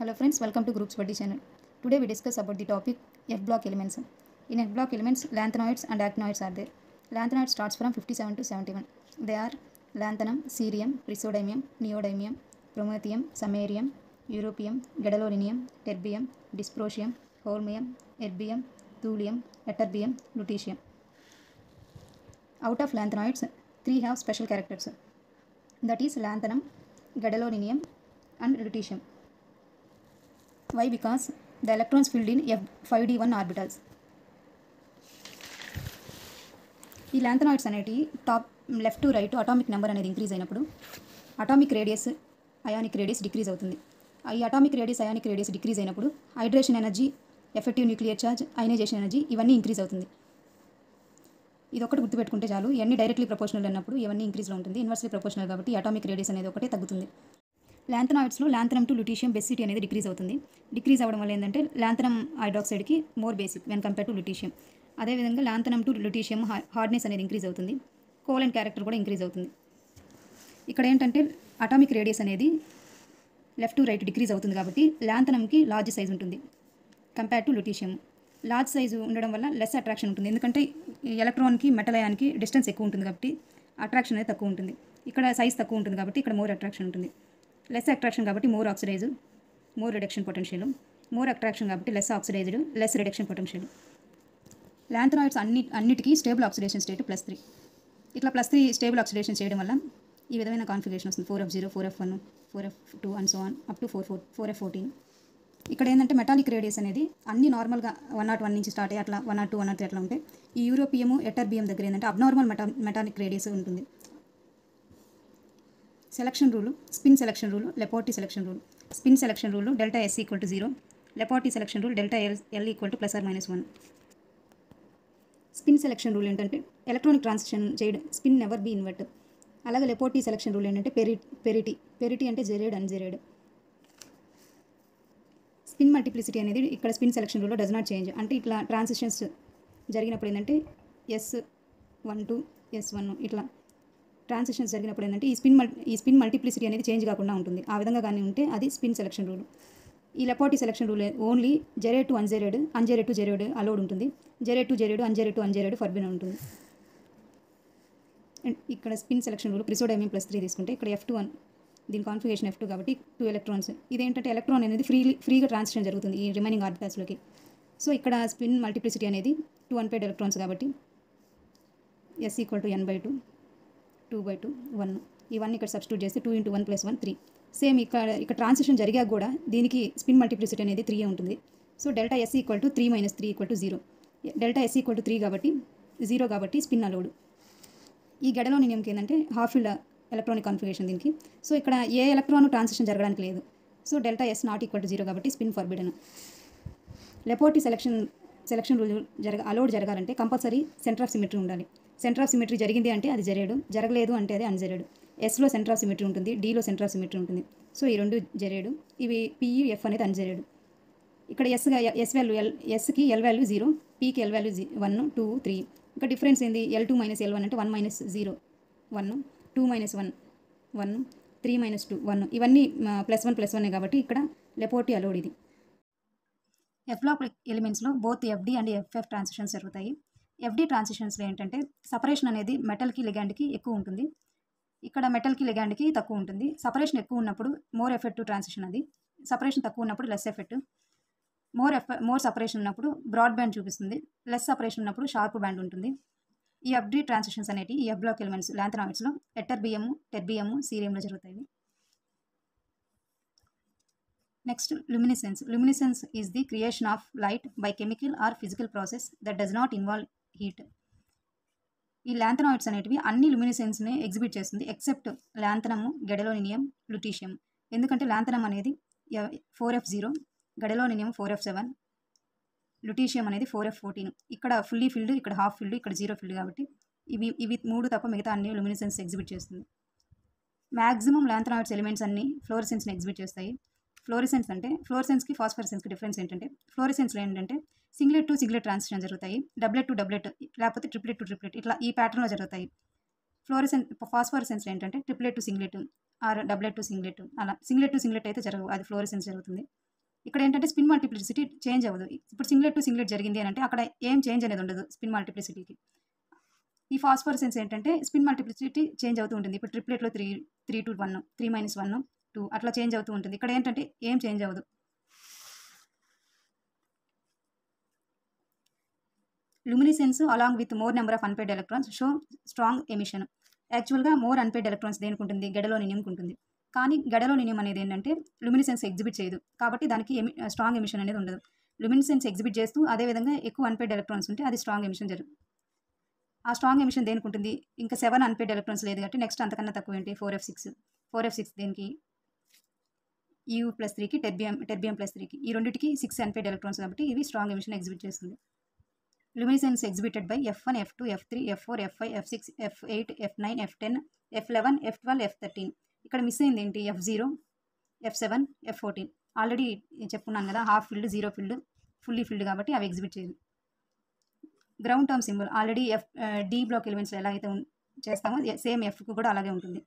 Hello friends, welcome to Groups Buddy channel. Today we discuss about the topic F block elements. In F block elements, lanthanoids and actinoids are there. Lanthanoid starts from 57 to 71. They are lanthanum, cerium, praseodymium, neodymium, promethium, samarium, europium, gadolinium, terbium, dysprosium, holmium, erbium, thulium, ytterbium, lutetium. Out of lanthanoids, three have special characters. That is lanthanum, gadolinium and lutetium. Why? Because the electrons filled in F5d1 orbitals. ఈ lanthanoids అనేటి top left to right atomic number అనేది increase అయినప్పుడు atomic radius ionic radius decrease అవుతుంది. ఈ atomic radius ionic radius decrease అయినప్పుడు hydration energy, effective nuclear charge, ionization energy ఇవన్నీ increase అవుతుంది. ఇది ఒకటి గుర్తుపెట్టుకుంటే చాలు. ఇవన్నీ డైరెక్ట్లీ ప్రపోర్షనల్ అన్నప్పుడు ఇవన్నీ ఇంక్రీజ్లో ఉంటుంది. ఇన్వర్స్లీ ప్రపోర్షనల్ కాబట్టి అటామిక్ రేడియస్ అనేది ఒకటే తగ్గుతుంది. లాంథనాయిడ్స్లో లాంథనం టు లుటీషియం బేసిటీ అనేది డిక్రీజ్ అవుతుంది. డిక్రీజ్ అవ్వడం వల్ల ఏంటంటే లాంథనం హైడ్రాక్సైడ్కి more basic when compare to lutetium. అదేవిధంగా లాంథనం టు లుటీషియం హార్డ్నెస్ అనేది ఇంక్రీజ్ అవుతుంది. కోవలెంట్ క్యారెక్టర్ కూడా ఇంక్రీజ్ అవుతుంది. ఇక్కడ ఏంటంటే అటామిక్ రేడియస్ అనేది లెఫ్ట్ టు రైట్ డిక్రీజ్ అవుతుంది కాబట్టి లాంథనంకి లార్జ్ సైజ్ ఉంటుంది compare to lutetium. Large size ఉండడం వల్ల లెస్ అట్రాక్షన్ ఉంటుంది. ఎందుకంటే ఎలక్ట్రాన్కి మెటల్ అయాన్కి డిస్టెన్స్ ఎక్కువ ఉంటుంది కాబట్టి అట్రాక్షన్ అనేది తక్కువ ఉంటుంది. ఇక్కడ సైజ్ తక్కువ ఉంటుంది కాబట్టి ఇక్కడ మోర్ అట్రాక్షన్ ఉంటుంది. లెస్ అట్రాక్షన్ కాబట్టి more oxidize, more reduction potential. More attraction కాబట్టి less oxidized, less reduction potential. Lanthanoids అన్నిటికీ స్టేబుల్ ఆక్సిడేషన్ స్టేట్ +3. ఇట్లా +3 స్టేబుల్ ఆక్సిడేషన్ చేయడం వల్ల ఈ విధమైన కాన్ఫిగరేషన్ వస్తుంది. 4f0, 4f1, 4f2 and so on up to 4f14. ఇక్కడ ఏంటంటే మెటాలిక్ రేడియస్ అనేది అన్ని నార్మల్గా 101 నుంచి స్టార్ట్ అయ్యి అట్లా 102, 103 అట్లా ఉంటాయి. ఈ యూరోపియము, ఎటర్బియం దగ్గర ఏంటంటే అబ్నార్మల్ మెటాలిక్ రేడియస్ ఉంటుంది. Selection rule, spin selection rule, Laporte selection rule. Spin selection rule delta S = 0, Laporte selection rule delta L = +or-1. Spin selection rule ఏంటంటే ఎలక్ట్రానిక్ ట్రాన్సిషన్ చేయడం, స్పిన్ నెవర్ బీ ఇన్వర్ట్. అలాగే Laporte selection rule ఏంటంటే పెరిటీ అంటే జెరేడ్, అన్జెరేడ్. Spin multiplicity అనేది ఇక్కడ spin selection రూల్లో does not change. అంటే ఇట్లా ట్రాన్సిషన్స్ జరిగినప్పుడు ఏంటంటే S1 to S1 ఇట్లా ట్రాన్సిషన్స్ జరిగినప్పుడు ఏంటంటే ఈ స్పిన్ మల్టిప్లిసిటీ అనేది చేంజ్ కాకుండా ఉంటుంది. ఆ విధంగా కానీ ఉంటే అది స్పిన్ సెలక్షన్ రూల్. ఈ Laporte selection rule only gerade to ungerade, ungerade to gerade allowed ఉంటుంది. Gerade to gerade, ungerade to ungerade forbidden ఉంటుంది. అండ్ ఇక్కడ స్పిన్ సెలక్షన్ రూల్ ప్రిసోడైమియం +3 తీసుకుంటే ఇక్కడ F2 దీని కాన్ఫిగరేషన్ F2 కాబట్టి 2 ఎలక్ట్రాన్స్. ఇదేంటంటే ఎలక్ట్రాన్ అనేది ఫ్రీగా ట్రాన్సిషన్ జరుగుతుంది ఈ రిమైనింగ్ ఆర్బిటాల్స్లోకి. సో ఇక్కడ స్పిన్ మల్టిప్లిసిటీ అనేది 2 అన్పేర్డ్ ఎలక్ట్రాన్స్ కాబట్టి S = n/2, 2/2, 1. ఇవన్నీ ఇక్కడ సబ్స్టిట్యూట్ చేస్తే 2 × 1 + 1 3. సేమ్ ఇక్కడ ట్రాన్సిషన్ జరిగాక కూడా దీనికి స్పిన్ మల్టిప్లిసిటీ అనేది 3 ఉంటుంది. So delta S = 3 - 3 = 0. Delta S = 3 కాబట్టి 0 కాబట్టి స్పిన్ అలౌడ్. ఈ గెడలోనియంకి ఏంటంటే హాఫ్ ఫీల్డ్ ఎలక్ట్రానిక్ కాన్ఫిగరేషన్ దీనికి. సో ఇక్కడ ఏ ఎలక్ట్రాన్ ట్రాన్సిషన్ జరగడానికి లేదు. సో డెల్టా S ≠ 0 కాబట్టి spin forbidden. Laporte selection rule allowed జరగాలంటే కంపల్సరీ సెంటర్ ఆఫ్ సిమెట్రీ ఉండాలి. సెంటర్ ఆఫ్ సిమెట్రీ జరిగింది అంటే అది జెరేడు, జరగలేదు అంటే అది అన్జెరేడు. Sలో సెంటర్ ఆఫ్ సిమెట్రీ ఉంటుంది, Dలో సెంటర్ ఆఫ్ సిమెట్రీ ఉంటుంది. సో ఈ రెండు జెరేడు, ఇవి P, F అనేది అన్జెరేడు. ఇక్కడ Sకి L వాల్యూ 0, Pకి L వాల్యూ 1, 2, 3. ఇంకా డిఫరెన్స్ ఏంది? L2 - L1 అంటే 1 - 0 1, 2 - 1 1, 3 - 2 1. ఇవన్నీ +1 +1 కాబట్టి ఇక్కడ లెపోర్టీ అలౌడ్. ఇది F బ్లాక్ ఎలిమెంట్స్లో both FD and FF transitions జరుగుతాయి. FD ట్రాన్సిషన్స్లో ఏంటంటే సపరేషన్ అనేది మెటల్కి లిగాండ్కి ఎక్కువ ఉంటుంది. ఇక్కడ మెటల్కి లిగాండ్కి తక్కువ ఉంటుంది. సపరేషన్ ఎక్కువ ఉన్నప్పుడు మోర్ ఎఫెక్టివ్ ట్రాన్సిషన్, అది సపరేషన్ తక్కువ ఉన్నప్పుడు లెస్ ఎఫెక్ట్. మోర్ సపరేషన్ ఉన్నప్పుడు బ్రాడ్ బ్యాండ్ చూపిస్తుంది, లెస్ సపరేషన్ ఉన్నప్పుడు షార్ప్ బ్యాండ్ ఉంటుంది. ఈ FD ట్రాన్సిషన్స్ అనేవి ఈ F బ్లాక్ ఎలిమెంట్స్ లాంథనాయిడ్స్లో ఎటర్బియము, టెర్బియము, సీరియంలో జరుగుతాయి. Next luminescence. Luminescence is the creation of light by chemical or physical process that does not involve heat. ఈ లాంథనాయిడ్స్ అనేటివి అన్ని లుమినిసెన్స్ని ఎగ్జిబిట్ చేస్తుంది ఎక్సెప్ట్ లాంథనము, గెడలోనియం, లుటీషియం. ఎందుకంటే లాంథనం అనేది 4f0, గెడలోనియం 4f7, లుటీషియం అనేది 4f14. ఇక్కడ ఫుల్లీ ఫిల్డ్, ఇక్కడ హాఫ్ ఫిల్డ్, ఇక్కడ 0 ఫిల్డ్ కాబట్టి ఇవి 3 తప్ప మిగతా అన్ని లుమినిసెన్స్ ఎగ్జిబిట్ చేస్తుంది. మ్యాక్సిమం లాంథనాయిడ్స్ ఎలిమెంట్స్ అన్ని ఫ్లోరసెన్స్ని ఎగ్జిబిట్ చేస్తాయి. ఫ్లోరసెన్స్కి ఫాస్ఫరసెన్స్కి డిఫరెన్స్ ఏంటంటే ఫ్లోరసెన్స్లో ఏంటంటే సింగ్లెట్ టు సింగ్లెట్ ట్రాన్సిషన్ జరుగుతాయి, డబ్లెట్ టు డబ్లెట్ లేకపోతే ట్రిప్లెట్ టు ట్రిప్లెట్ ఇట్లా ఈ ప్యాటర్న్లో జరుగుతాయి. ఫాస్ఫరసెన్స్లో ఏంటంటే triplet to singlet or doublet to singlet, అలా సింగ్లెట్ టు సింగ్లెట్ అయితే జరగవు, అది ఫ్లోరసెన్స్ జరుగుతుంది. ఇక్కడ ఏంటంటే స్పిన్ మల్టిప్లిసిటీ చేంజ్ అవ్వదు. ఇప్పుడు సింగ్లెట్ టు సింగ్లెట్ జరిగింది అని అంటే అక్కడ ఏం చేంజ్ అనేది ఉండదు స్పిన్ మల్టిప్లిసిటీకి. ఈ ఫాస్ఫోరసెన్స్ ఏంటంటే స్పిన్ మల్టిప్లిసిటీ చేంజ్ అవుతూ ఉంటుంది. ఇప్పుడు ట్రిప్లెట్లో 3 to 1, 3 - 1, 2 అట్లా చేంజ్ అవుతూ ఉంటుంది. ఇక్కడ ఏంటంటే ఏం చేంజ్ అవ్వదు. Luminescence along with more number of unpaired electrons show strong emission. యాక్చువల్గా మోర్ అన్పెయిడ్ ఎలక్ట్రాన్స్ దేనికి ఉంటుంది, గెడలోనియంకి ఉంటుంది. కానీ గెడలోనియం అనేది ఏంటంటే లుమినిసెన్స్ ఎగ్జిబిట్ చేయదు, కాబట్టి దానికి స్ట్రాంగ్ ఎమిషన్ అనేది ఉండదు. లుమినిసెన్స్ ఎగ్జిబిట్ చేస్తూ అదేవిధంగా ఎక్కువ అన్పెయిడ్ ఎలక్ట్రాన్స్ ఉంటే అది స్ట్రాంగ్ ఎమిషన్ జరుగుతుంది. ఆ స్ట్రాంగ్ ఎమిషన్ దేనికి ఉంటుంది, ఇంకా 7 అన్పెయిడ్ ఎలక్ట్రాన్స్ లేదు కాబట్టి నెక్స్ట్ అంతకన్నా తక్కువ ఏంటి 4f6 దేనికి EU+3కి టెర్బియం+3కి ఈ రెండింటికి 6 అన్పెయిడ్ ఎలక్ట్రాన్స్ కాబట్టి ఇవి స్ట్రాంగ్ ఎమిషన్ ఎగ్జిబిట్ చేస్తుంది. Luminescence exhibited by F1, F2, F3, F4, F5, F6, F8, F9, F10, F11, F12, F13. ఇక్కడ మిస్ అయింది ఏంటి, F0, F7, F14. ఆల్రెడీ చెప్పుకున్నాను కదా, half filled, zero filled, fully filled కాబట్టి అవి ఎగ్జిబిట్ చేయదు. Ground term symbol already D block ఎలిమెంట్స్లో ఎలా అయితే చేస్తామో సేమ్ ఎఫ్కు కూడా అలాగే ఉంటుంది.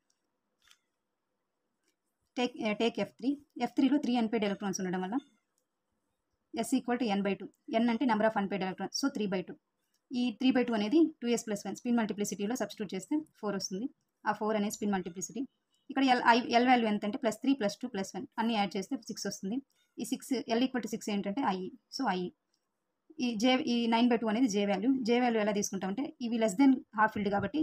టేక్ F3లో 3 అన్పెయిడ్ ఎలక్ట్రాన్స్ ఉండడం వల్ల S = n/2. n అంటే number of unpaired electrons, so 3/2. ఈ 3/2 అనేది 2s+1 స్పిన్ మల్టిప్లిసిటీలో సబ్స్టిట్యూట్ చేస్తే 4 వస్తుంది. ఆ 4 అనేది స్పిన్ మల్టిప్లిసిటీ. ఇక్కడ ఎల్ వాల్యూ ఎంత అంటే +3 +2 +1 అన్నీ యాడ్ చేస్తే 6 వస్తుంది. ఈ 6 L = 6 ఏంటంటే I, సో I. ఈ 9/2 అనేది J వాల్యూ ఎలా తీసుకుంటామంటే ఇవి లెస్ దెన్ హాఫ్ ఫిల్డ్ కాబట్టి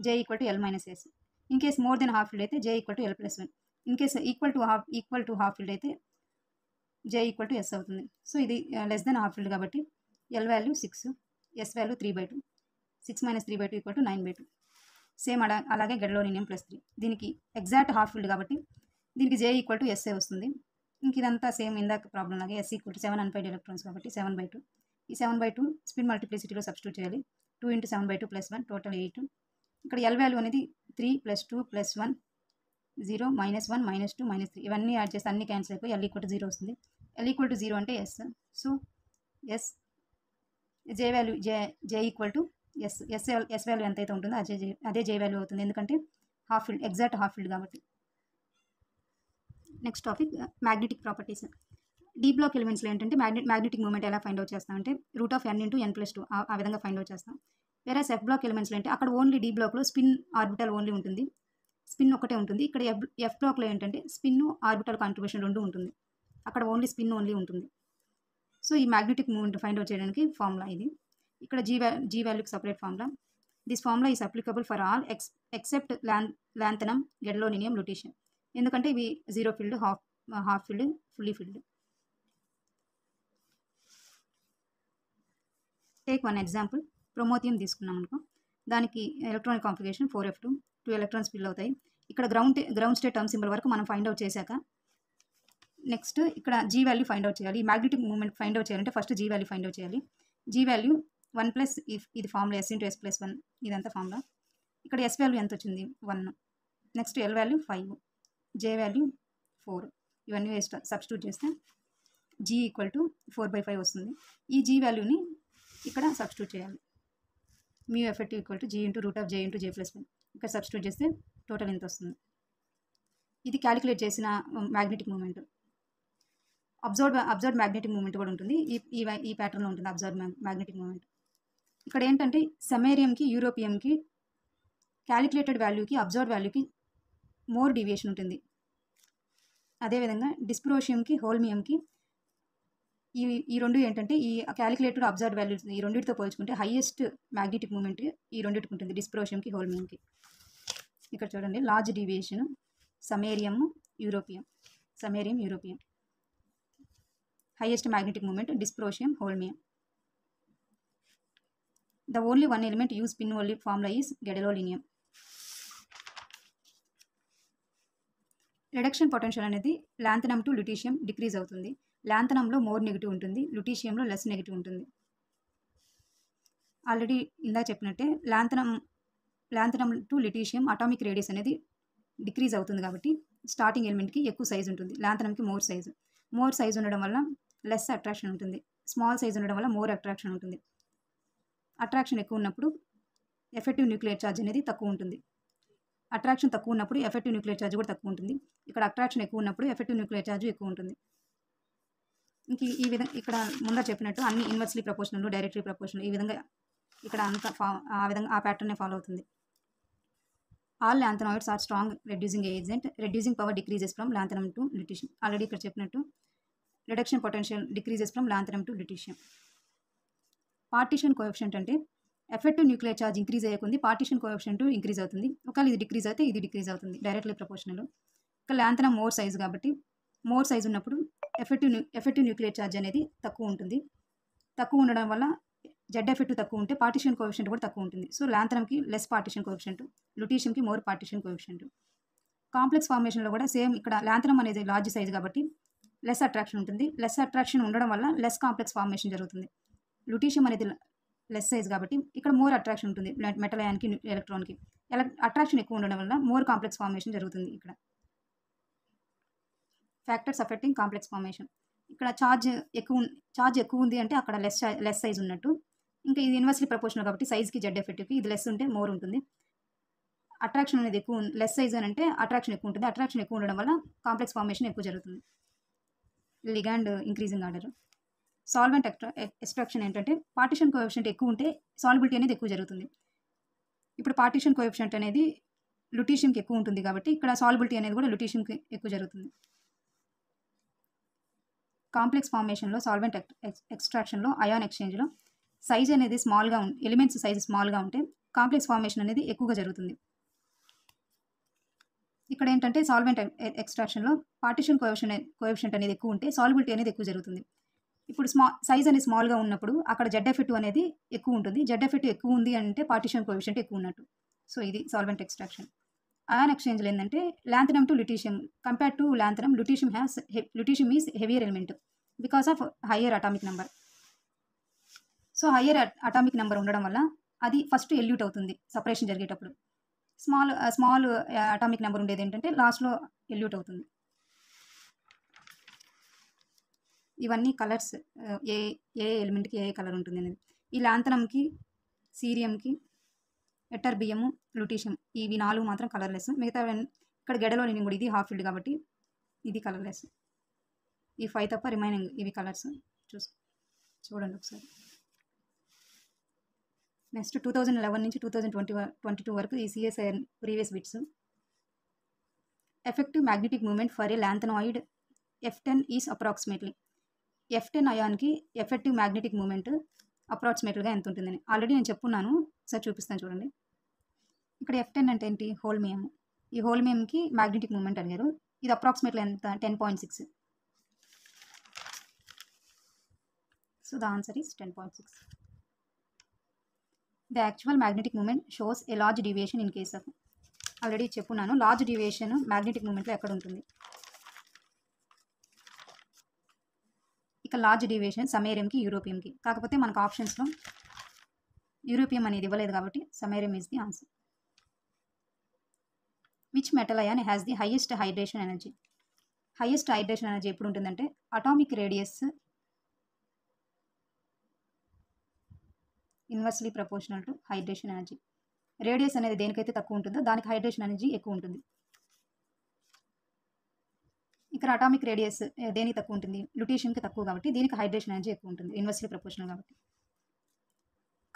J = L-S. In case more than half filled అయితే J = L+1. In case equal to half filled అయితే J = S అవుతుంది. సో ఇది లెస్ దెన్ హాఫ్ ఫిల్డ్ కాబట్టి L value 6, S value 3/2. 6 - 3/2 = 9/2. Same అలాగే gadolinium +3 దీనికి exact half filled కాబట్టి దీనికి J = S వస్తుంది. ఇంక ఇదంతా సేమ్ ఇందాక ప్రాబ్లం లాగే S = 7 అన్పెయిడ్ ఎలక్ట్రాన్స్ కాబట్టి 7/2. ఈ 7/2 స్పిన్ మల్టిప్లిసిటీలో సబ్స్టిట్యూట్ చేయాలి. 2 × 7/2 +1 టోటల్ 8. ఇక్కడ L వాల్యూ అనేది 3 + 2 +1 0 - 1 -2 -3 ఇవన్నీ యాడ్ చేస్తే అన్ని క్యాన్సిల్ అయిపోయి L = 0 వస్తుంది. L = 0 అంటే S, so S J value J = S value ఎంతైతే ఉంటుందో అదే J వాల్యూ అవుతుంది, ఎందుకంటే half filled exact half filled కాబట్టి. Next topic magnetic properties. D block ఎలిమెంట్స్లో ఏంటంటే మ్యాగ్నెటిక్ మూమెంట్ ఎలా ఫైండ్ అవుట్ చేస్తామంటే √n × n+2 ఆ విధంగా ఫైండ్ అవుట్ చేస్తాం. వేరే ఎఫ్ బ్లాక్ ఎలిమెంట్స్లో అంటే అక్కడ ఓన్లీ డి బ్లాక్లో స్పిన్ ఆర్బిటల్ ఓన్లీ ఉంటుంది, స్పిన్ ఒకటే ఉంటుంది. ఇక్కడ ఎఫ్ బ్లాక్లో ఏంటంటే స్పిన్ ఆర్బిటల్ కాంట్రిబ్యూషన్ 2 ఉంటుంది, అక్కడ ఓన్లీ స్పిన్ ఉంటుంది. సో ఈ మ్యాగ్నెటిక్ మూమెంట్ ఫైండ్ అవుట్ చేయడానికి ఫార్ములా ఇది. ఇక్కడ జీ వాల్యూకి separate formula. This formula is applicable for all except lanthanum, gadolinium, lutetium. ఎందుకంటే ఇవి zero filled, half filled, fully filled. Take one example, promethium తీసుకున్నాం అనుకో, దానికి electronic configuration 4f2, 2 electrons fill అవుతాయి. ఇక్కడ గ్రౌండ్ స్టేట్ టర్మ్ సింబల్ వరకు మనం find out చేశాక నెక్స్ట్ ఇక్కడ జీ వాల్యూ ఫైండ్ అవుట్ చేయాలి. మ్యాగ్నెటిక్ మూమెంట్ ఫైండ్ అవుట్ చేయాలంటే first g value find out చేయాలి. జీ వాల్యూ 1 + ఇది ఫార్ములా S × S+1 ఇదంతా ఫార్ములా. ఇక్కడ S వాల్యూ ఎంత వచ్చింది 1, next L value 5, J value 4 ఇవన్నీ సబ్స్టిట్యూట్ చేస్తే G = 4/5 వస్తుంది. ఈ G వాల్యూని ఇక్కడ సబ్స్టిట్యూట్ చేయాలి. μF = G × √J × J+1 ఇక్కడ సబ్స్టిట్యూట్ చేస్తే టోటల్ ఎంత వస్తుంది. ఇది క్యాలిక్యులేట్ చేసిన magnetic moment. Observe magnetic moment కూడా ఉంటుంది, ఈ ప్యాటర్న్లో ఉంటుంది అబ్జర్వ్ మ్యాగ్నెటిక్ మూమెంట్. ఇక్కడ ఏంటంటే సమేరియంకి, యూరోపియంకి క్యాలిక్యులేటెడ్ వాల్యూకి, అబ్జర్వ్ వాల్యూకి మోర్ డీవియేషన్ ఉంటుంది. అదేవిధంగా డిస్ప్రోషియంకి, హోల్మియంకి ఈ రెండు ఏంటంటే ఈ క్యాలిక్యులేటెడ్ అబ్జర్వ్ వాల్యూస్ ఈ రెండింటితో పోల్చుకుంటే హైయెస్ట్ మ్యాగ్నెటిక్ మూమెంట్ ఈ రెండింటికి ఉంటుంది, డిస్ప్రోషియంకి, హోల్మియంకి. ఇక్కడ చూడండి large deviation samarium, europium. Highest magnetic moment dysprosium, holmium. The only one element use spin only formula is gadolinium. Reduction potential అనేది లాంథనమ్ టు లుటీషియం డిక్రీజ్ అవుతుంది. లాంథనంలో మోర్ నెగిటివ్ ఉంటుంది, లుటీషియంలో లెస్ నెగిటివ్ ఉంటుంది. ఆల్రెడీ ఇందా చెప్పినట్టే లాంథనం టు లుటీషియం అటామిక్ రేడియస్ అనేది decrease అవుతుంది కాబట్టి starting ఎలిమెంట్కి ఎక్కువ సైజ్ ఉంటుంది, లాంథనంకి మోర్ సైజ్ ఉండడం వల్ల లెస్ అట్రాక్షన్ ఉంటుంది, స్మాల్ సైజ్ ఉండడం వల్ల మోర్ అట్రాక్షన్ ఉంటుంది. అట్రాక్షన్ ఎక్కువ ఉన్నప్పుడు ఎఫెక్టివ్ న్యూక్లియర్ ఛార్జ్ అనేది తక్కువ ఉంటుంది. అట్రాక్షన్ తక్కువ ఉన్నప్పుడు ఎఫెక్టివ్ న్యూక్లియర్ ఛార్జ్ కూడా తక్కువ ఉంటుంది. ఇక్కడ అట్రాక్షన్ ఎక్కువ ఉన్నప్పుడు ఎఫెక్టివ్ న్యూక్లియర్ ఛార్జ్ ఎక్కువ ఉంటుంది. ఇంక ఈ విధంగా ఇక్కడ ముందర చెప్పినట్టు అన్ని ఇన్వర్స్లీ ప్రపోర్షనల్, డైరెక్ట్లీ ప్రపోర్షనల్, ఈ విధంగా ఇక్కడ అంతా ఆ విధంగా ఆ ప్యాటర్నే ఫాలో అవుతుంది. All lanthanides are strong reducing agent. Reducing power decreases from lanthanum to lutetium. Already ఇక్కడ చెప్పినట్టు reduction potential decreases from lanthanum to lutetium. Partition coefficient అంటే ఎఫెక్టివ్ న్యూక్లియర్ ఛార్జ్ ఇంక్రీజ్ అయ్యేకుంది పార్టిషన్ కోఎఫిషియంట్ ఇంక్రీజ్ అవుతుంది. ఒకవేళ ఇది decrease అయితే ఇది decrease అవుతుంది, డైరెక్ట్లీ ప్రపోర్షనల్. ఇక్కడ లాంథనం మోర్ సైజ్ కాబట్టి మోర్ సైజ్ ఉన్నప్పుడు ఎఫెక్టివ్ న్యూక్లియర్ ఛార్జ్ అనేది తక్కువ ఉంటుంది. తక్కువ ఉండడం వల్ల జెడ్ ఎఫెక్టివ్ తక్కువ ఉంటే పార్టిషన్ కోఎఫిషియంట్ కూడా తక్కువ ఉంటుంది. సో లాంథనంకి లెస్ పార్టిషన్ కోఎఫిషియంట్, ల్యూటీషియంకి మోర్ పార్టిషన్ కోఎఫిషియంట్. కాంప్లెక్స్ ఫార్మేషన్లో కూడా సేమ్ ఇక్కడ లాంథనం అనేది లార్జ్ సైజ్ కాబట్టి లెస్ అట్రాక్షన్ ఉంటుంది. లెస్ అట్రాక్షన్ ఉండడం వల్ల లెస్ కాంప్లెక్స్ ఫార్మేషన్ జరుగుతుంది. ల్యూటీషియం అనేది లెస్ సైజ్ కాబట్టి ఇక్కడ మోర్ అట్రాక్షన్ ఉంటుంది మెటల్ అయాన్కి, ఎలక్ట్రాన్కి. అట్రాక్షన్ ఎక్కువ ఉండడం వల్ల మోర్ కాంప్లెక్స్ ఫార్మేషన్ జరుగుతుంది. ఇక్కడ ఫ్యాక్టర్స్ అఫెక్టింగ్ కాంప్లెక్స్ ఫార్మేషన్. ఇక్కడ ఛార్జ్ ఎక్కువ ఉంది అంటే అక్కడ లెస్ సైజ్ ఉన్నట్టు. ఇంకా ఇది ఇన్వర్స్లీ ప్రపోర్షనల్ కాబట్టి సైజ్కి జెడ్ ఎఫెక్టివ్కి ఇది లెస్ ఉంటే మోర్ ఉంటుంది. అట్రాక్షన్ అనేది ఎక్కువ లెస్ సైజ్ అని అంటే అట్రాక్షన్ ఎక్కువ ఉంటుంది. అట్రాక్షన్ ఎక్కువ ఉండడం వల్ల కాంప్లెక్స్ ఫార్మేషన్ ఎక్కువ జరుగుతుంది. Ligand increasing order. Solvent extraction ఏంటంటే పార్టిషన్ కోఎఫిషియంట్ ఎక్కువ ఉంటే సాల్బిలిటీ అనేది ఎక్కువ జరుగుతుంది. ఇప్పుడు పార్టిషన్ కోఎఫిషియంట్ అనేది ల్యూటీషియంకి ఎక్కువ ఉంటుంది కాబట్టి ఇక్కడ సాల్బిలిటీ అనేది కూడా ల్యూటీషియంకి ఎక్కువ జరుగుతుంది. కాంప్లెక్స్ ఫార్మేషన్లో సాల్వెంట్ ఎక్స్ట్రాక్షన్లో అయాన్ ఎక్స్చేంజ్లో సైజ్ అనేది స్మాల్గా ఎలిమెంట్స్ సైజ్ స్మాల్గా ఉంటే కాంప్లెక్స్ ఫార్మేషన్ అనేది ఎక్కువగా జరుగుతుంది. ఇక్కడ ఏంటంటే సాల్వెంట్ ఎక్స్ట్రాక్షన్లో పార్టిషన్ కోఎఫిషియంట్ అనేది ఎక్కువ ఉంటే సాల్బిలిటీ అనేది ఎక్కువ జరుగుతుంది. ఇప్పుడు సైజ్ అనేది స్మాల్గా ఉన్నప్పుడు అక్కడ జెడ్ ఎఫెక్టివ్ అనేది ఎక్కువ ఉంటుంది. జెడ్ ఎఫెక్టివ్ ఎక్కువ ఉంది అంటే పార్టిషన్ కోఎఫిషియంట్ ఎక్కువ ఉన్నట్టు. సో ఇది సాల్వెంట్ ఎక్స్ట్రాక్షన్. అయాన్ ఎక్స్చేంజ్లో ఏంటంటే lanthanum to lutetium compare to lanthanum lutetium is heavier element because of higher atomic number. So higher atomic number ఉండడం వల్ల అది ఫస్ట్ ఎల్యూట్ అవుతుంది సపరేషన్ జరిగేటప్పుడు. స్మాల్ అటామిక్ నెంబర్ ఉండేది ఏంటంటే లాస్ట్లో ఎల్యూట్ అవుతుంది. ఇవన్నీ కలర్స్ ఏ ఎలిమెంట్కి ఏ కలర్ ఉంటుంది అనేది. ఈ లాంథనంకి, సీరియంకి, ఎటర్బియము, ల్యూటీషియం ఇవి 4 మాత్రం కలర్లెస్. మిగతా ఇక్కడ గెడలోనియం కూడా ఇది హాఫ్ ఫీల్డ్ కాబట్టి ఇది కలర్లెస్. ఈ 5 తప్ప రిమైనింగ్ ఇవి కలర్స్. చూడండి ఒకసారి. నెక్స్ట్ 2011 నుంచి 2022 వరకు ఈ CSIR previous bits. Effective magnetic moment for a lanthanide F10 is approximately. F10 అయాన్కి ఎఫెక్టివ్ మ్యాగ్నెటిక్ మూమెంట్ అప్రాక్సిమేట్గా ఎంత ఉంటుందని ఆల్రెడీ నేను చెప్పున్నాను. ఒకసారి చూపిస్తాను చూడండి. ఇక్కడ F10 అంటే ఏంటి? హోల్మియం. ఈ హోల్మియంకి మ్యాగ్నెటిక్ మూమెంట్ అడిగారు. ఇది అప్రాక్సిమేట్లీ ఎంత? 10.6. So the answer is 10.6. The actual magnetic moment shows a large deviation in case of. Already చెప్పున్నాను లార్జ్ డీవియేషన్ మ్యాగ్నెటిక్ మూమెంట్లో ఎక్కడ ఉంటుంది. ఇక లార్జ్ డీవియేషన్ సమేరియంకి, యూరోపియంకి. కాకపోతే మనకు ఆప్షన్స్లో యూరోపియం అనేది ఇవ్వలేదు కాబట్టి samarium is the answer. Which metal ion has the highest hydration energy? Highest hydration energy ఎప్పుడు ఉంటుందంటే atomic radius inversely proportional to hydration energy. Radius అనేది దేనికైతే తక్కువ ఉంటుందో దానికి హైడ్రేషన్ ఎనర్జీ ఎక్కువ ఉంటుంది. ఇక్కడ అటామిక్ రేడియస్ దేనికి తక్కువ ఉంటుంది? ల్యూటీషియంకి తక్కువ కాబట్టి దీనికి హైడ్రేషన్ ఎనర్జీ ఎక్కువ ఉంటుంది, ఇన్వర్స్లీ ప్రపోర్షనల్ కాబట్టి.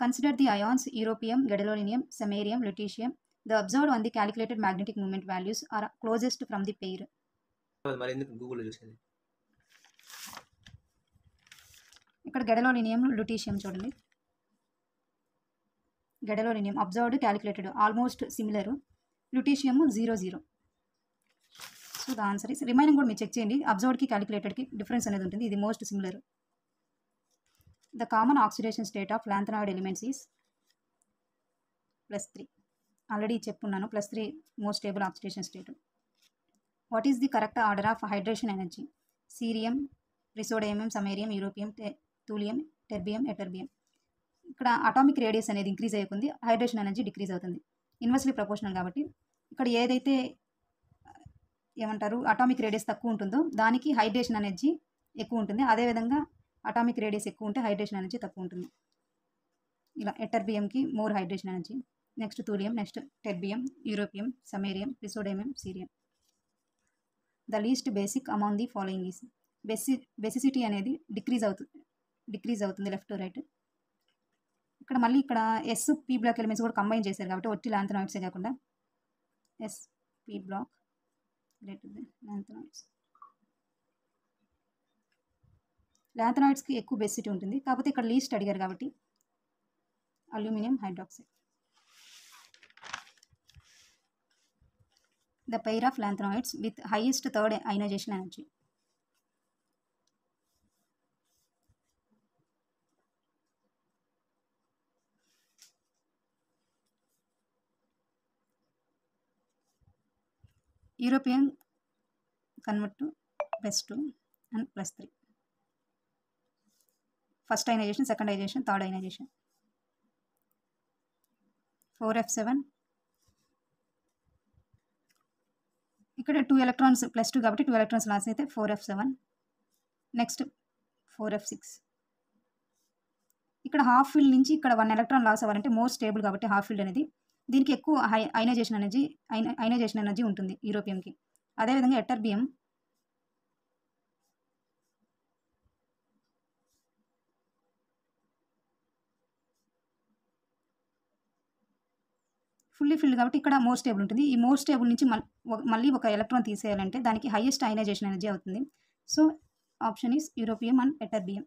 Consider the ions europium, gadolinium, samarium, lutetium. The observed and the calculated magnetic moment values are closest from the pair. ఇక్కడ గెడలోనియం, ల్యూటీషియం చూడండి. Gadolinium observed, calculated almost similar. Lutetium 0, 0. So the answer is remaining కూడా మీరు check చేయండి. అబ్జర్వ్డ్కి క్యాలిక్యులేటెడ్కి difference అనేది ఉంటుంది. ఇది most similar. The common oxidation state of lanthanide elements is +3. Already చెప్పున్నాను +3 most stable oxidation state. What is the correct order of hydration energy? Cerium, praseodymium, samarium, europium, thulium, terbium, ytterbium. ఇక్కడ atomic radius అనేది increase అయ్యేకుంది hydration energy decrease అవుతుంది, inversely proportional కాబట్టి. ఇక్కడ ఏదైతే ఏమంటారు atomic radius తక్కువ ఉంటుందో దానికి హైడ్రేషన్ ఎనర్జీ ఎక్కువ ఉంటుంది. అదేవిధంగా అటామిక్ రేడియస్ ఎక్కువ ఉంటే హైడ్రేషన్ ఎనర్జీ తక్కువ ఉంటుంది. ఇలా ఎటర్బియంకి more hydration energy. Next thulium, next terbium, europium, samarium, praseodymium, cerium. The least basic among the following is. Basicity అనేది డిక్రీజ్ అవుతుంది లెఫ్ట్ టు రైట్. ఇక్కడ మళ్ళీ ఇక్కడ ఎస్ పీ బ్లాక్ ఎలిమెంట్స్ కూడా కంబైన్ చేశారు కాబట్టి ఒట్టి లాంథనాయిడ్సే కాకుండా S P block greater than lanthanides. లాంథనాయిడ్స్కి ఎక్కువ బెసిసిటీ ఉంటుంది, కాకపోతే ఇక్కడ లీస్ట్ అడిగారు కాబట్టి aluminium hydroxide. The pair of lanthanoids with highest third ionization energy. European convert to +2 and +3. First ionization, second ionization, third ionization. 4f7. ఇక్కడ 2 electrons +2 కాబట్టి 2 electrons loss అయితే 4f7. Next 4f6. ఇక్కడ హాఫ్ ఫీల్డ్ నుంచి ఇక్కడ 1 electron loss అవ్వాలంటే more stable కాబట్టి half field అనేది దీనికి ఎక్కువ అయనైజేషన్ ఎనర్జీ ఉంటుంది యూరోపియంకి. అదేవిధంగా ఎటర్బియం ఫుల్లీ ఫిల్డ్ కాబట్టి ఇక్కడ మోర్ స్టేబుల్ ఉంటుంది. ఈ మోర్ స్టేబుల్ నుంచి మళ్ళీ ఒక ఎలక్ట్రాన్ తీసేయాలంటే దానికి హైయెస్ట్ అయనైజేషన్ ఎనర్జీ అవుతుంది. So option is europium and ytterbium.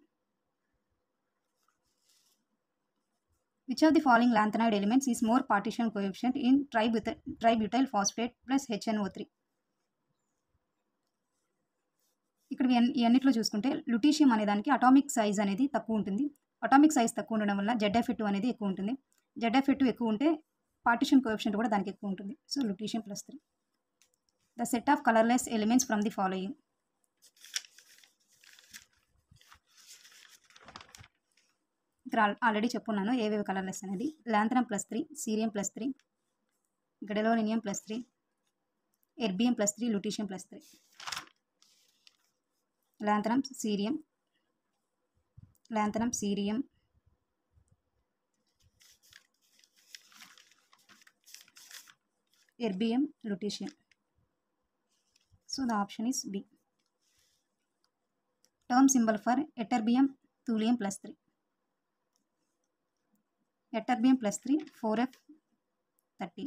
Which of the following lanthanoid elements is more partition coefficient in tributyl phosphate plus HNO3? ఇక్కడ ఈ అన్నిట్లో చూసుకుంటే లుటీషియం అనే దానికి అటామిక్ సైజ్ అనేది తక్కువ ఉంటుంది. అటామిక్ సైజ్ తక్కువ ఉండడం వల్ల ZF2 అనేది ఎక్కువ ఉంటుంది. ZF2 ఎక్కువ ఉంటే పార్టిషన్ కోఎఫిషియంట్ కూడా దానికి ఎక్కువ ఉంటుంది. So lutetium +3. The set of colourless elements from the following. ఇక్కడ ఆల్రెడీ చెప్పున్నాను ఏవేవి కలర్లెస్ అనేది. Lanthanum +3, cerium +3, gadolinium +3, erbium +3, lutetium +3. Lanthanum cerium, erbium, lutetium. So the option is B. Term symbol for ytterbium, thulium +3. Ytterbium +3 4f13.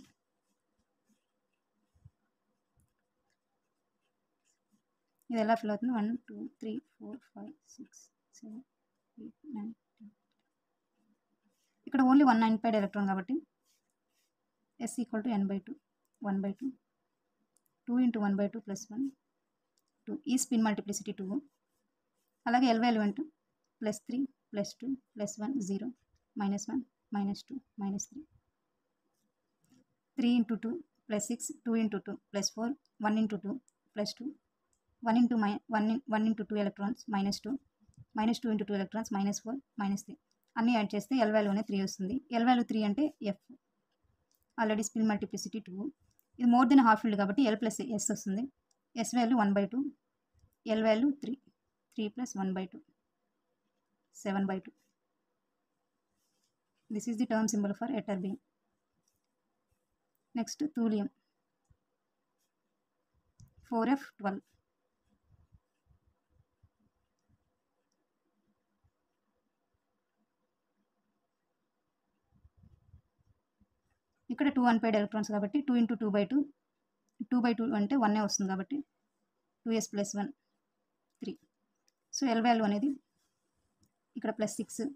ఇది ఎలా fill అవుతుంది? 1 2 3 4 5 6 7 8 9 10. ఇక్కడ only 1 unpaired electron కాబట్టి S = n/2 1/2 2 × 1/2 + 1 2. ఈ స్పిన్ మల్టిప్లిసిటీ 2. అలాగే L వాల్యూ +3 +2 +1 0 -1 -2 -3. 3 × 2 +6 2 × 2 +4 1 × 2 +2 1 × 2 electrons -2 -2 × 2 electrons -4 -3. అన్నీ add చేస్తే L value అనేది 3 వస్తుంది. L వాల్యూ 3 అంటే F. Already spin multiplicity 2. ఇది మోర్ దెన్ హాఫ్ ఫీల్డ్ కాబట్టి L + S వస్తుంది. S value 1/2, L value 3 3 + 1/2 7/2. This is the term symbol for ytterbium. Next, thulium 4f12. ఇక్కడ 2 unpaired electrons కాబట్టి 2 × 2/2 2/2 అంటే 1 వస్తుంది కాబట్టి 2s + 1 3. సో L వాల్యూ అనేది ఇక్కడ +6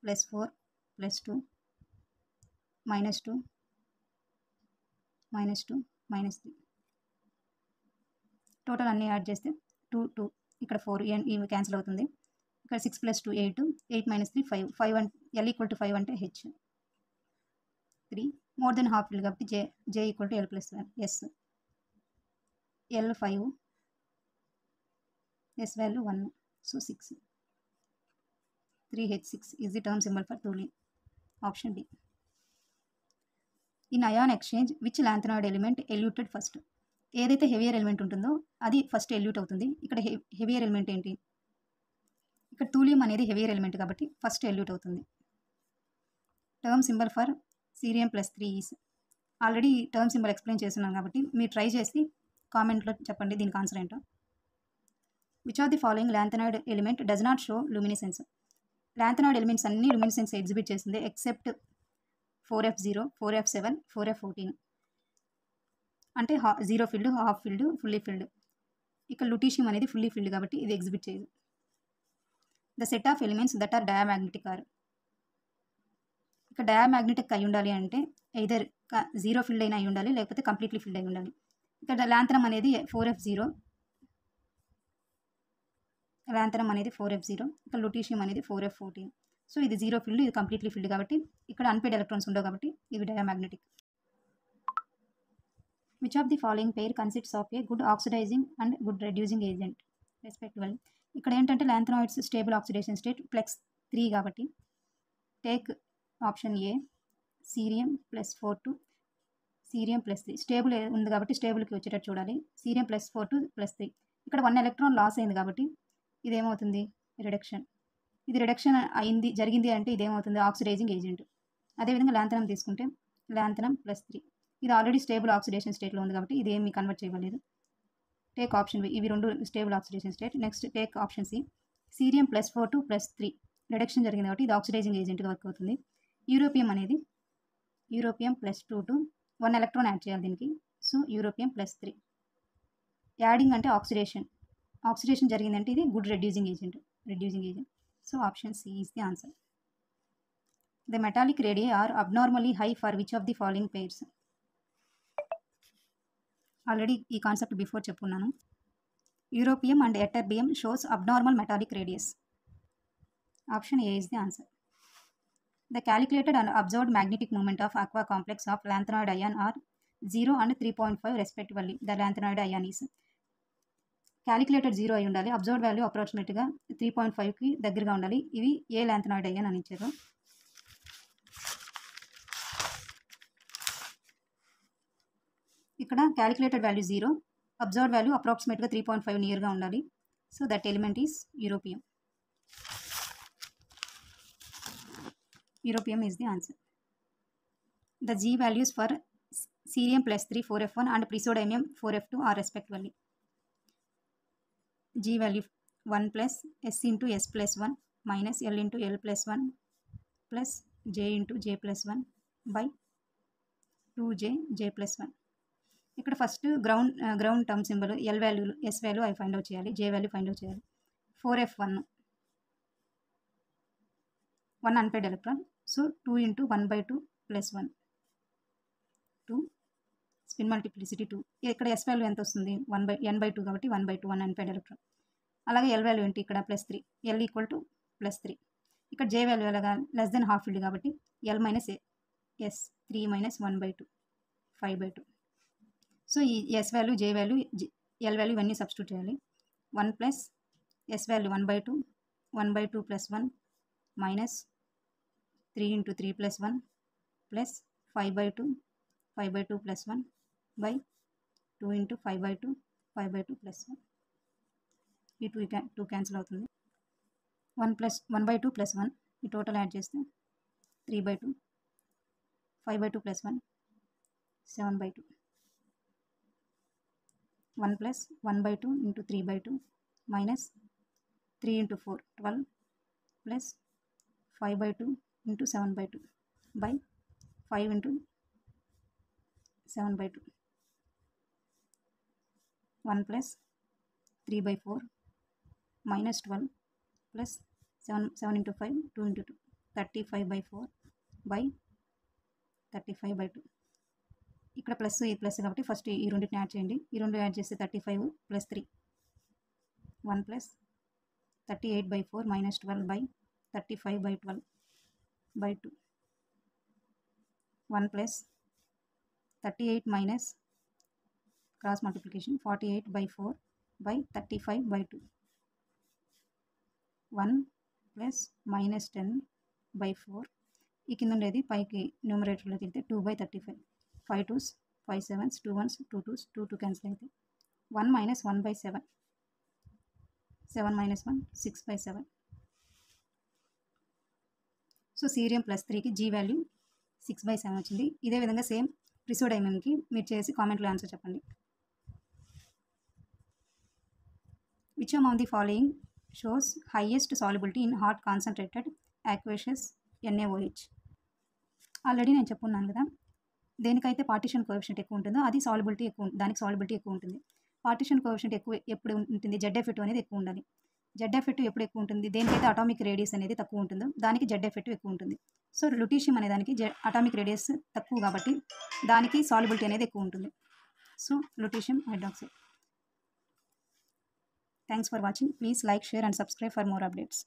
+4 +2 -2 -2 -3. టోటల్ అన్నీ యాడ్ చేస్తే 2 2 ఇక్కడ 4 ఇవి క్యాన్సిల్ అవుతుంది. ఇక్కడ 6 + 2 8 8 - 3 5 5 అంటే L = 5 అంటే H 3. More than half field కాబట్టి J = L + 1 S. L 5 S value 1 so 6 3H6 is the term symbol for thulium. Option D. In ion exchange, which lanthanoid element eluted first? ఏదైతే heavier element ఉంటుందో అది first ఎల్యూట్ అవుతుంది. ఇక్కడ heavier element ఏంటి? ఇక్కడ థూలియం అనేది heavier element కాబట్టి first ఎల్యూట్ అవుతుంది. Term symbol for cerium +3 is. Already term symbol explain చేస్తున్నాను కాబట్టి మీరు ట్రై చేసి కామెంట్లో చెప్పండి దీనికి ఆన్సర్ ఏంటో. Which of the following lanthanide element does not show luminescence. Lanthanide elements అన్ని లూమినిసెన్స్ ఎగ్జిబిట్ చేసింది ఎక్సెప్ట్ 4f0, 4f7, 4f14. అంటే zero filled, half filled, fully filled. ఇక్కడ లుటీషియం అనేది ఫుల్లీ ఫిల్డ్ కాబట్టి ఇది ఎగ్జిబిట్ చేయదు. The set of elements that are diamagnetic are. ఇక్కడ diamagnetic అయి ఉండాలి అంటే ఎయిదర్ జీరో ఫిల్డ్ అయినా అయి ఉండాలి, లేకపోతే కంప్లీట్లీ ఫిల్డ్ అయి ఉండాలి. ఇక్కడ లాంథనం అనేది 4f0, లాంథనం అనేది 4f0, ఇక్కడ లుటీషియం అనేది 4f14. సో ఇది జీరో ఫిల్డ్, ఇది కంప్లీట్లీ ఫిల్డ్ కాబట్టి ఇక్కడ అన్పేడ్ ఎలక్ట్రాన్స్ ఉండవు కాబట్టి ఇవి diamagnetic. Which of the following pair consists of a good oxidising and good reducing agent respectively. ఇక్కడ ఏంటంటే లాంథనాయిడ్స్ స్టేబుల్ ఆక్సిడేషన్ స్టేట్ +3 కాబట్టి take option A cerium +4 cerium +3. Stable ఉంది కాబట్టి స్టేబుల్కి వచ్చేటట్టు చూడాలి. సీరియం +4 +3. ఇక్కడ 1 ఎలక్ట్రాన్ లాస్ అయింది కాబట్టి ఇదేమవుతుంది రిడక్షన్. ఇది రిడక్షన్ అయింది జరిగింది అంటే ఇదేమవుతుంది ఆక్సిడైజింగ్ ఏజెంట్. అదేవిధంగా లాంథనం తీసుకుంటే లాంథనం +3. ఇది ఆల్రెడీ స్టేబుల్ ఆక్సిడేషన్ స్టేట్లో ఉంది కాబట్టి ఇది ఏమీ కన్వర్ట్ చేయలేదు. Take option B. ఇవి రెండు stable oxidation state. Next take option C. Cerium +4 +3 reduction జరిగింది కాబట్టి ఇది ఆక్సిడైజింగ్ ఏజెంట్గా వర్క్ అవుతుంది. యూరోపియం అనేది యూరోపియం +2 1 ఎలక్ట్రాన్ యాడ్ చేయాలి దీనికి. So europium +3. యాడింగ్ అంటే ఆక్సిడేషన్. ఆక్సిడేషన్ జరిగిందంటే ఇది good reducing agent. So option C is the answer. The metallic radii are abnormally high for which of the following pairs. Already ఈ concept before చెప్పున్నాను. Europium and ytterbium shows abnormal metallic radius. Option A is the answer. The calculated and observed magnetic moment of aqua complex of lanthanoid ion are 0 and 3.5 respectively. The lanthanoid ion is calculated 0 అయి ఉండాలి, observed value అప్రాక్సిమేట్గా 3.5కి దగ్గరగా ఉండాలి. ఇవి ఏ లాంథనాయిడ్ ion అని ఇచ్చారు. ఇక్కడ calculated value 0, observed value అప్రాక్సిమేట్గా 3.5 నియర్గా ఉండాలి. So that element is europium. Europium is the answer. The G values for cerium +3 4f1 and praseodymium 4f2 are respectively. G value 1 plus S into S plus 1 minus L into L plus 1 plus J into J plus 1 by 2J J plus 1. ఇక్కడ first ground term symbol L value S value అవి find out చేయాలి, జే value find out చేయాలి. 4f1 1 unpaired electron. So 2 into 1/2 plus 1 2 spin multiplicity 2. ఇక్కడ S value ఎంత వస్తుంది n/2 కాబట్టి 1/2 1 unpaired electron. అలాగే L value ఏంటి ఇక్కడ +3, ఎల్ ఈక్వల్ టు +3. ఇక్కడ జే వాల్యూ ఎలాగా లెస్ దెన్ హాఫ్ ఫీల్డ్ కాబట్టి ఎల్ మైనస్ ఎస్ 3 - 1/2 5/2. సో ఈ ఎస్ వాల్యూ జే వాల్యూ ఎల్ వాల్యూ ఇవన్నీ సబ్స్టిట్యూట్ చేయాలి. 1 plus S value 1/2 1/2 plus 1 minus 3 into 3 plus 1 plus 5/2 5/2 plus 1 by 2 into 5/2 5/2 plus 1. ఈ 2 cancel అవుతుంది. 1/2 plus 1 ఈ total add చేస్తే 3/2 5/2 plus 1 7/2. 1 plus 1/2 into 3/2 minus 3 into 4 12 plus 5/2 into 7/2 by 5 into 7/2. 1 plus 3/4 minus 12 plus 7 into 5 2 into 2 35/4 by 35/2. ఇక్కడ plus ఈ plus కాబట్టి first ఈ రెండింటిని add చేయండి. ఈ రెండు యాడ్ చేస్తే 35 plus 3 1 plus 38/4 minus 12 by 35/12 by 2. 1 plus 38 minus cross multiplication 48/4 by 35/2. 1 plus minus 10/4 ఈ కింద ఉండేది పైకి న్యూమరేటర్లోకి వెళ్తే 2/35. 5 2s 5 7s 2 1s 2 2s 2 2 cancel అయితే 1 minus 1/7 7 minus 1 6/7. సో సీరియం +3కి జీ వాల్యూ 6/7 వచ్చింది. ఇదే విధంగా సేమ్ ప్రిసోడైమియంకి మీరు చేసి కామెంట్లో ఆన్సర్ చెప్పండి. Which among the following shows highest solubility in hot concentrated aqueous NaOH. Already నేను చెప్పున్నాను కదా, దేనికైతే పార్టిషన్ కోఎఫిషియంట్ ఎక్కువ ఉంటుందో అది సాల్యుబిలిటీ ఎక్కువ, దానికి సాల్యుబిలిటీ ఎక్కువ ఉంటుంది. పార్టిషన్ కోఎఫిషియంట్ ఎక్కువ ఎప్పుడు ఉంటుంది, ZF2 అనేది ఎక్కువ ఉండాలి. ZF2 ఎప్పుడు ఎక్కువ ఉంటుంది, దేనికైతే అటామిక్ రేడియస్ అనేది తక్కువ ఉంటుందో దానికి ZF2 ఎక్కువ ఉంటుంది. సో లుటీషియం అనే దానికి అటామిక్ రేడియస్ తక్కువ కాబట్టి దానికి సాల్యుబిలిటీ అనేది ఎక్కువ ఉంటుంది. So lutetium hydroxide. Thanks for watching. Please like, share and subscribe for more updates.